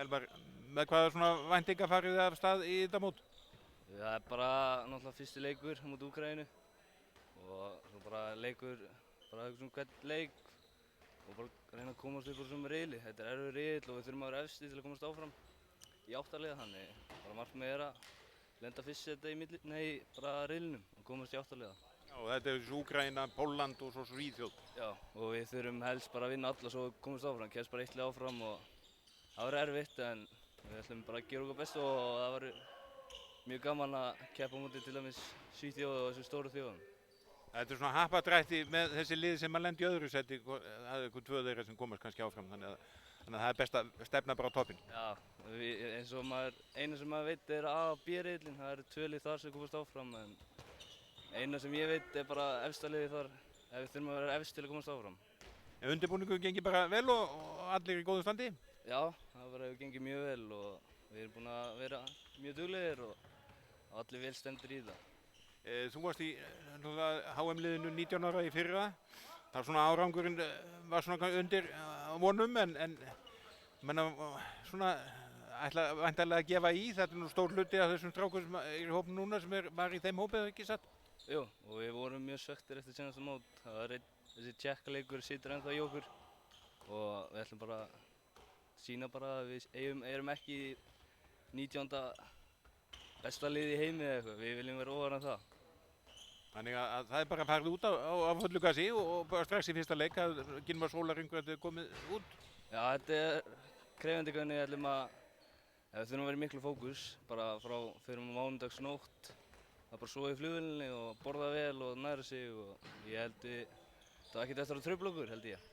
Elvar, með hvaða svona væntingar farið þið af stað í þetta mót? Það er bara náttúrulega fyrsti leikur mútið Úkraínu og svo bara leikur, bara hugsa hvern leik og bara reyna að komast upp úr þessum riðli. Þetta er erfiður riðill og við þurfum að vera efstir til að komast áfram í 8 liða, þannig bara markmiðið er að lenda fyrst þetta í bara riðlinum og komast í 8 liða. Já, þetta er þessu Úkraína, Pólland og svo Svíþjóð. Já, og við þurfum helst bara að vinna alla svo við komast áfram, kemst bara 1 lið áfram og það verður erfitt en við ætlum bara að gera okkar bestu og það verður mjög gaman að keppa á móti til dæmis Svíþjóð og þessum stóru þjóðum. Þetta er svona happadrætti með þessi lið sem að lenda í öðru seti, það er eitthvað 2 þeirra sem komast kannski áfram, þannig að það er best að stefna bara á toppinn. Já, eins og eina sem maður veit er A og B riðillinn, það eru 2 lið þar sem komast áfram en eina sem ég veit er bara efsta liðið þar, ef við þurfum að vera efst til að komast áfram. En undirbúningur gengið bara vel og allir í góðu standi? Já, það hefur gengið mjög vel og við erum búin að vera mjög duglegir og allir vel stendur í það. Þú varst í HM-liðinu 19 ára í fyrra. Það svona árangurinn var svona undir vonum en menna svona ætla væntanlega að gefa í. Þetta er nú stór hluti af þessum strákum sem er í hópnum núna sem var í þeim hópi, eða ekki satt? Jú, og við vorum mjög svekktir eftir seinasta mót. Það var þessi Tékkaleikur situr ennþá í okkur og við ætlum bara að sýna bara að við erum ekki 19. besta liði í heimi eða eitthvað. Við viljum vera ofar en það. Þannig að það er bara farið út á fullu gasi og bara strax í fyrsta leik að Gylfa sólarhringur þetta er komið út. Já, þetta er krefjandi hvernig við ætlum að við þurfum að vera í miklu fókus bara fyrir mánudagsnótt. Það er bara að sofa í flugvélinni og borða vel og næra sig og ég held það var ekkert eftir að trufla okkur, held ég.